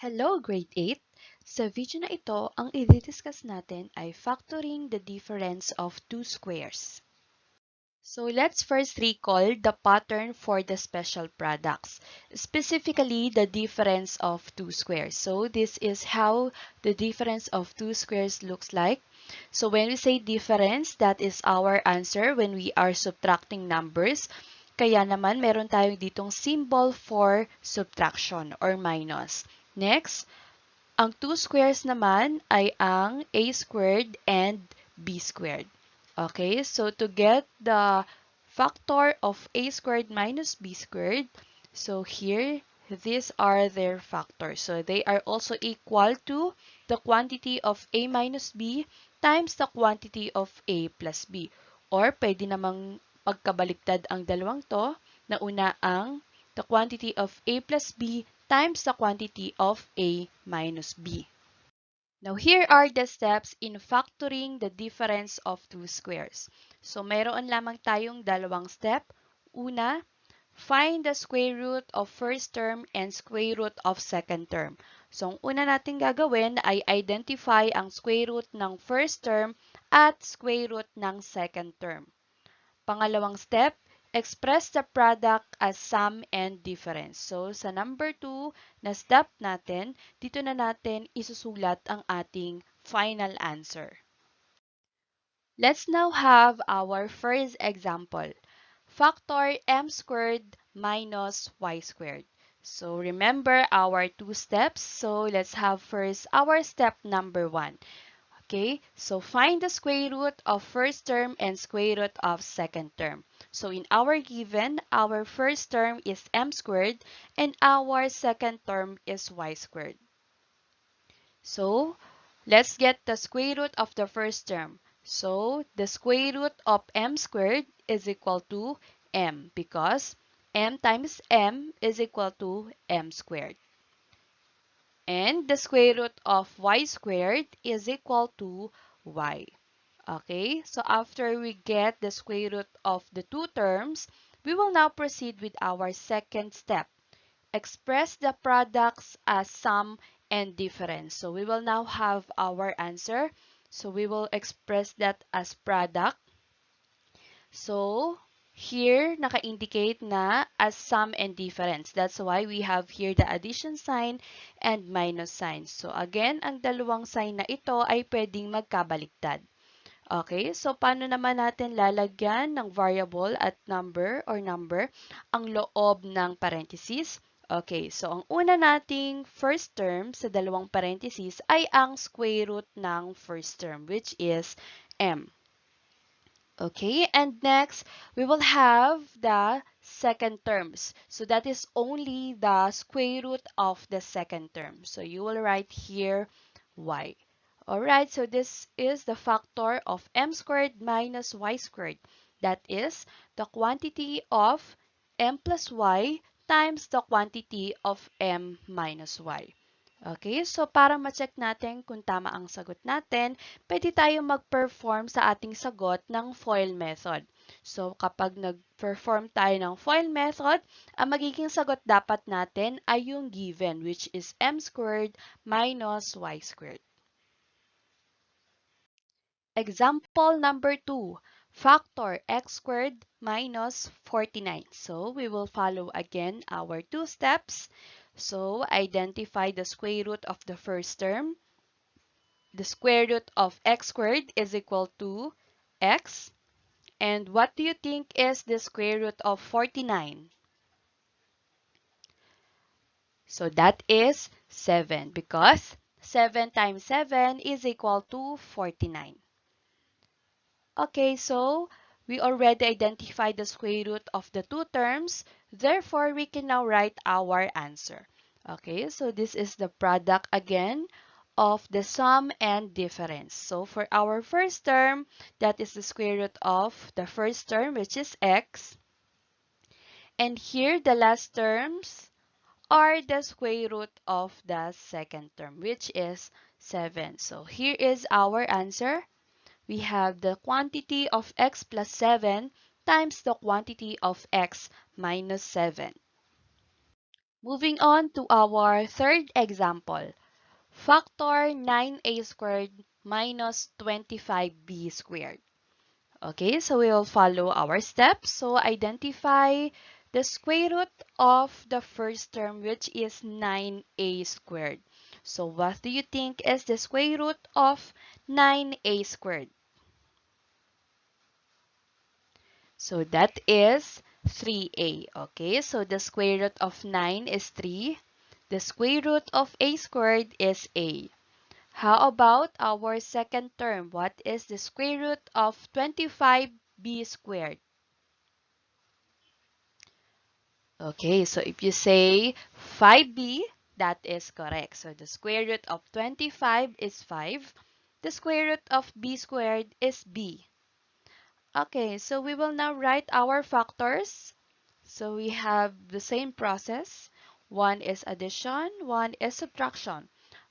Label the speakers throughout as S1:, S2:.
S1: Hello, Grade 8! Sa video na ito, ang i-discuss natin ay factoring the difference of two squares. So let's first recall the pattern for the special products, specifically the difference of two squares. So this is how the difference of two squares looks like. So when we say difference, that is our answer when we are subtracting numbers. Kaya naman meron tayong ditong symbol for subtraction or minus. Next, ang two squares naman ay ang a squared and b squared. Okay, so to get the factor of a squared minus b squared, so here, these are their factors. So they are also equal to the quantity of a minus b times the quantity of a plus b. Or pwede namang pagkabaliktad ang dalawang to, na una ang the quantity of a plus b times the quantity of a minus b. Now, here are the steps in factoring the difference of two squares. So, mayroon lamang tayong dalawang step. Una, find the square root of first term and square root of second term. So, ang una natin gagawin ay identify ang square root ng first term at square root ng second term. Pangalawang step, express the product as sum and difference. So, sa number 2 na step natin, dito na natin isusulat ang ating final answer. Let's now have our first example. Factor m squared minus y squared. So, remember our two steps. So, let's have first our step number 1. Okay, so find the square root of first term and square root of second term. So in our given, our first term is m squared and our second term is y squared. So let's get the square root of the first term. So the square root of m squared is equal to m because m times m is equal to m squared. And the square root of y squared is equal to y. Okay, so after we get the square root of the two terms, we will now proceed with our second step. Express the products as sum and difference. So we will now have our answer. So we will express that as product. So here, naka-indicate na as sum and difference. That's why we have here the addition sign and minus sign. So again, ang dalawang sign na ito ay pwedeng magkabaliktad. Okay, so paano naman natin lalagyan ng variable at number or number ang loob ng parentheses? Okay, so ang una nating first term sa dalawang parentheses ay ang square root ng first term, which is m. Okay, and next, we will have the second terms. So that is only the square root of the second term. So you will write here y. Alright, so this is the factor of m squared minus y squared. That is the quantity of m plus y times the quantity of m minus y. Okay, so para ma-check natin kung tama ang sagot natin, pwede tayo mag-perform sa ating sagot ng FOIL method. So kapag nag-perform tayo ng FOIL method, ang magiging sagot dapat natin ay yung given, which is m squared minus y squared. Example number 2, factor x squared minus 49. So we will follow again our two steps. So identify the square root of the first term. The square root of x squared is equal to x. And what do you think is the square root of 49? So that is 7 because 7 times 7 is equal to 49. Okay, so we already identified the square root of the two terms. Therefore, we can now write our answer. Okay, so this is the product again of the sum and difference. So for our first term, that is the square root of the first term, which is x. And here, the last terms are the square root of the second term, which is 7. So here is our answer. We have the quantity of x plus 7 times the quantity of x minus 7. Moving on to our third example. Factor 9a squared minus 25b squared. Okay, so we will follow our steps. So identify the square root of the first term, which is 9a squared. So what do you think is the square root of 9a squared? So that is 3a. Okay, so the square root of 9 is 3. The square root of a squared is a. How about our second term? What is the square root of 25b squared? Okay, so if you say 5b, that is correct. So the square root of 25 is 5. The square root of b squared is b. Okay, so we will now write our factors. So we have the same process. One is addition, one is subtraction.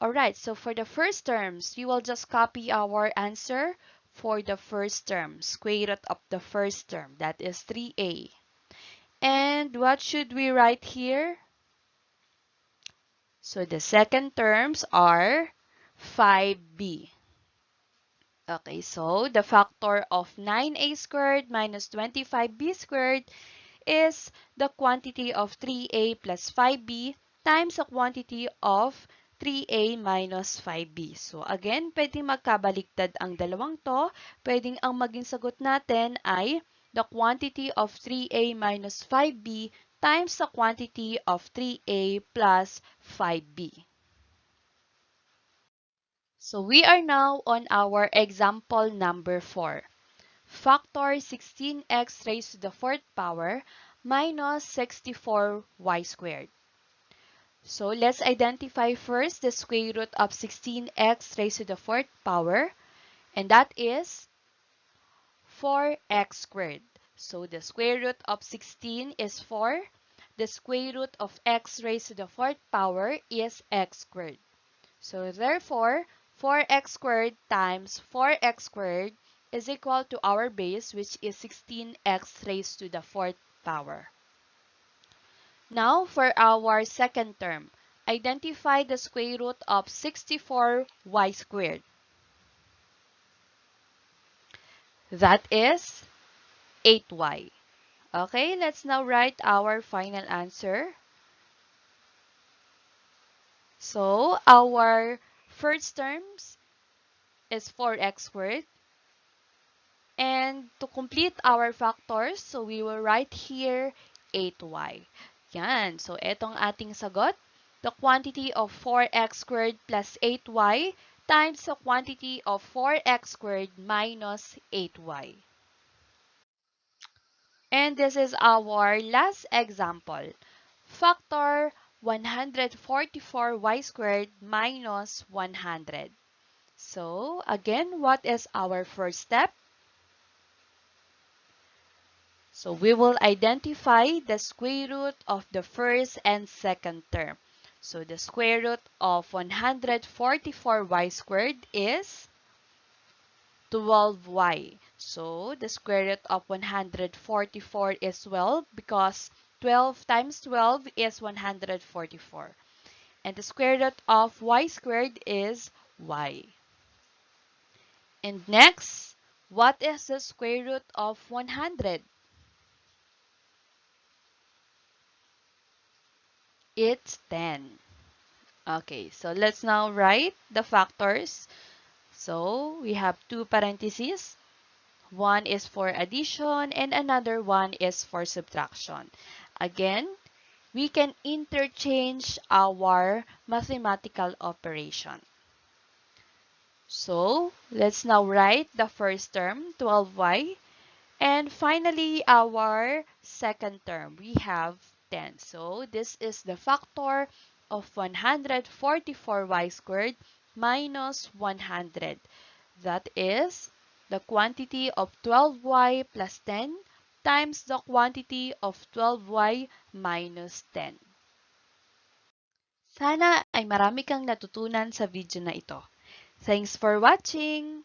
S1: Alright, so for the first terms, we will just copy our answer for the first term, square root of the first term, that is 3a. And what should we write here? So the second terms are 5b. Okay, so the factor of 9a squared minus 25b squared is the quantity of 3a plus 5b times the quantity of 3a minus 5b. So again, pwedeng magkabaliktad ang dalawang to. Pwedeng ang maging sagot natin ay the quantity of 3a minus 5b times the quantity of 3a plus 5b. So we are now on our example number 4. Factor 16x raised to the fourth power minus 64y squared. So let's identify first the square root of 16x raised to the fourth power, and that is 4x squared. So the square root of 16 is 4. The square root of x raised to the fourth power is x squared. So therefore, 4x squared times 4x squared is equal to our base, which is 16x raised to the fourth power. Now for our second term, identify the square root of 64y squared. That is 8y. Okay, let's now write our final answer. So our first terms is 4x squared. And to complete our factors, so we will write here 8y. Yan. So, etong ating sagot. The quantity of 4x squared plus 8y times the quantity of 4x squared minus 8y. And this is our last example. Factor 144y squared minus 100. So, again, what is our first step? So we will identify the square root of the first and second term. So the square root of 144y squared is 12y. So the square root of 144 is 12 because 12 times 12 is 144. And the square root of y squared is y. And next, what is the square root of 100? It's 10. Okay, so let's now write the factors. So we have two parentheses. One is for addition and another one is for subtraction. Again, we can interchange our mathematical operation. So let's now write the first term, 12y. And finally, our second term, we have 10. So this is the factor of 144y squared minus 100. That is the quantity of 12y plus 10 times the quantity of 12y minus 10. Sana ay marami kang natutunan sa video na ito. Thanks for watching!